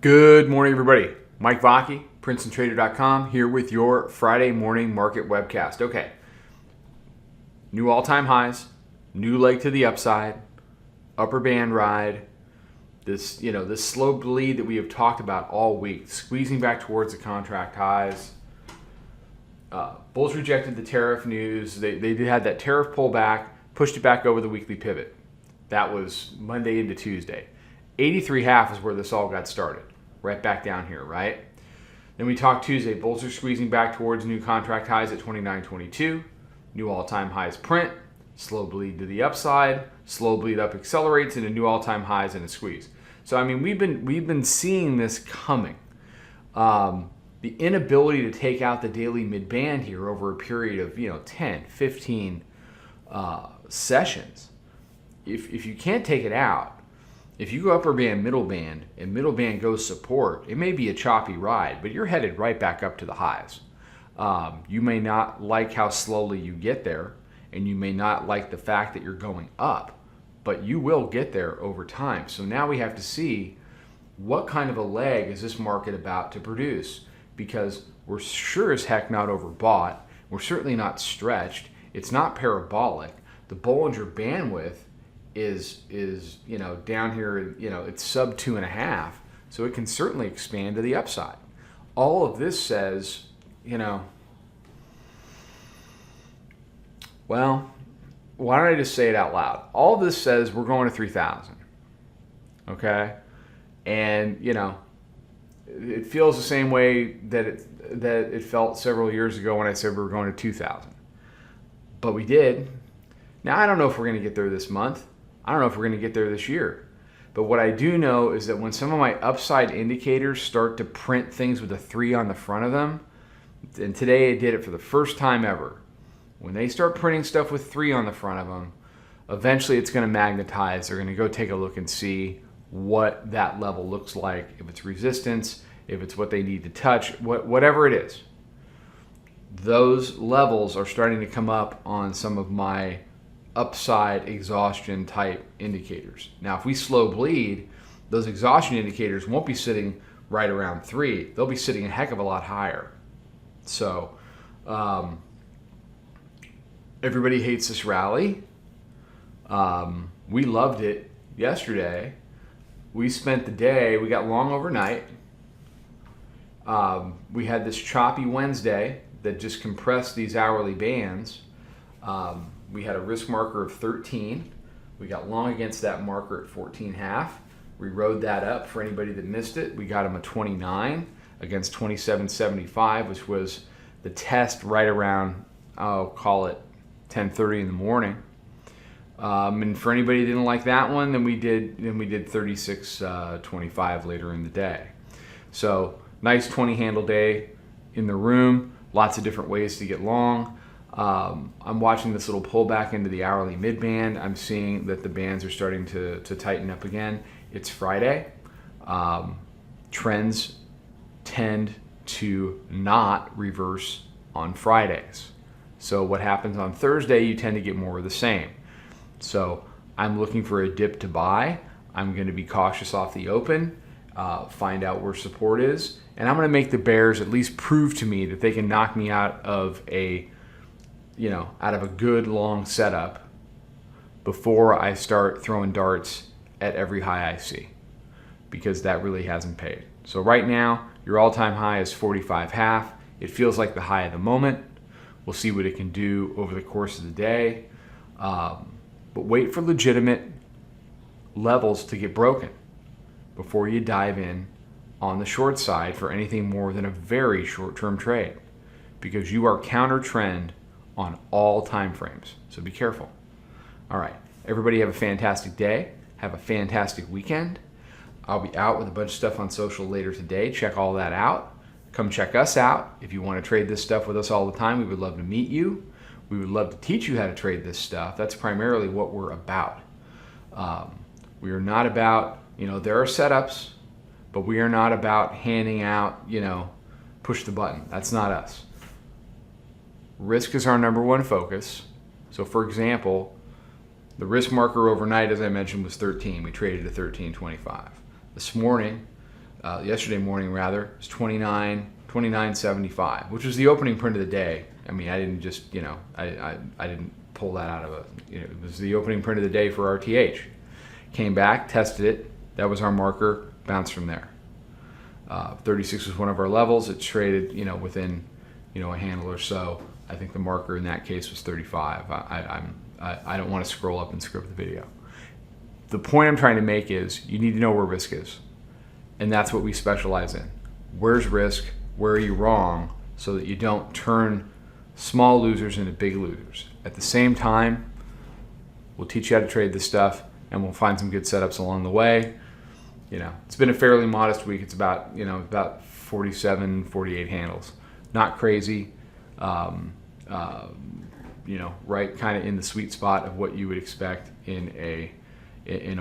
Good morning, everybody. Mike Vacchi, Princetontrader.com, here with your Friday morning market webcast. Okay, new all-time highs, new leg to the upside, upper band ride. This slow bleed that we have talked about all week, squeezing back towards the contract highs. Bulls rejected the tariff news. They had that tariff pullback, pushed it back over the weekly pivot. That was Monday into Tuesday. 83.5 is where this all got started. Right back down here, right? Then we talked Tuesday. Bulls are squeezing back towards new contract highs at 29.22. New all-time highs print. Slow bleed to the upside. Slow bleed up accelerates into new all-time highs and a squeeze. So I mean, we've been seeing this coming. The inability to take out the daily mid-band here over a period of 10, 15 sessions. If you can't take it out, if you go upper band, middle band, and middle band goes support, it may be a choppy ride, but you're headed right back up to the highs. You may not like how slowly you get there, and you may not like the fact that you're going up, but you will get there over time. So now we have to see what kind of a leg is this market about to produce, because we're sure as heck not overbought. We're certainly not stretched. It's not parabolic. The Bollinger bandwidth is down here, it's sub 2.5, so it can certainly expand to the upside. All of this says, well, why don't I just say it out loud? All of this says we're going to 3,000, okay? And it feels the same way that it felt several years ago when I said we were going to 2,000, but we did. Now I don't know if we're going to get there this month. I don't know if we're going to get there this year. But what I do know is that when some of my upside indicators start to print things with a 3 on the front of them, and today I did it for the first time ever, when they start printing stuff with 3 on the front of them, eventually it's going to magnetize. They're going to go take a look and see what that level looks like, if it's resistance, if it's what they need to touch, whatever it is. Those levels are starting to come up on some of my upside exhaustion type indicators. Now, if we slow bleed, those exhaustion indicators won't be sitting right around 3. They'll be sitting a heck of a lot higher. So everybody hates this rally. We loved it yesterday. We spent the day, we got long overnight. We had this choppy Wednesday that just compressed these hourly bands. We had a risk marker of 13. We got long against that marker at 14.5. We rode that up for anybody that missed it. We got them a 29 against 27.75, which was the test right around, I'll call it 10:30 in the morning. And for anybody that didn't like that one, then we did 36.25 later in the day. So nice 20 handle day in the room. Lots of different ways to get long. I'm watching this little pullback into the hourly mid-band. I'm seeing that the bands are starting to tighten up again. It's Friday. Trends tend to not reverse on Fridays. So what happens on Thursday, you tend to get more of the same. So I'm looking for a dip to buy. I'm going to be cautious off the open, find out where support is, and I'm going to make the bears at least prove to me that they can knock me out of a good long setup before I start throwing darts at every high I see, because that really hasn't paid. So right now, your all-time high is 45.5. It feels like the high of the moment. We'll see what it can do over the course of the day. But wait for legitimate levels to get broken before you dive in on the short side for anything more than a very short-term trade, because you are counter trend on all time frames. So be careful. All right. Everybody have a fantastic day. Have a fantastic weekend. I'll be out with a bunch of stuff on social later today. Check all that out. Come check us out. If you want to trade this stuff with us all the time, we would love to meet you. We would love to teach you how to trade this stuff. That's primarily what we're about. We are not about, there are setups, but we are not about handing out, push the button. That's not us. Risk is our number one focus. So for example, the risk marker overnight, as I mentioned, was 13. We traded at 13.25. This morning, yesterday morning rather, is 29.75, which was the opening print of the day. I mean, I didn't just, I didn't pull that out of it was the opening print of the day for RTH. Came back, tested it. That was our marker, bounced from there. 36 was one of our levels. It traded, within, a handle or so. I think the marker in that case was 35. I don't want to scroll up and script the video. The point I'm trying to make is you need to know where risk is. And that's what we specialize in. Where's risk? Where are you wrong? So that you don't turn small losers into big losers. At the same time, we'll teach you how to trade this stuff, and we'll find some good setups along the way. It's been a fairly modest week. It's about 47, 48 handles. Not crazy. Right kind of in the sweet spot of what you would expect in a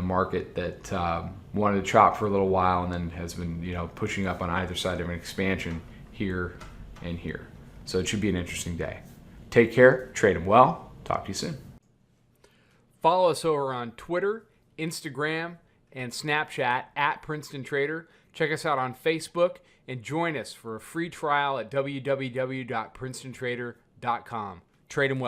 market that wanted to chop for a little while and then has been pushing up on either side of an expansion here and here. So it should be an interesting day. Take care, trade them well. Talk to you soon. Follow us over on Twitter, Instagram, and Snapchat at Princetontrader. Check us out on Facebook and join us for a free trial at www.princetontrader.com. Trade them well.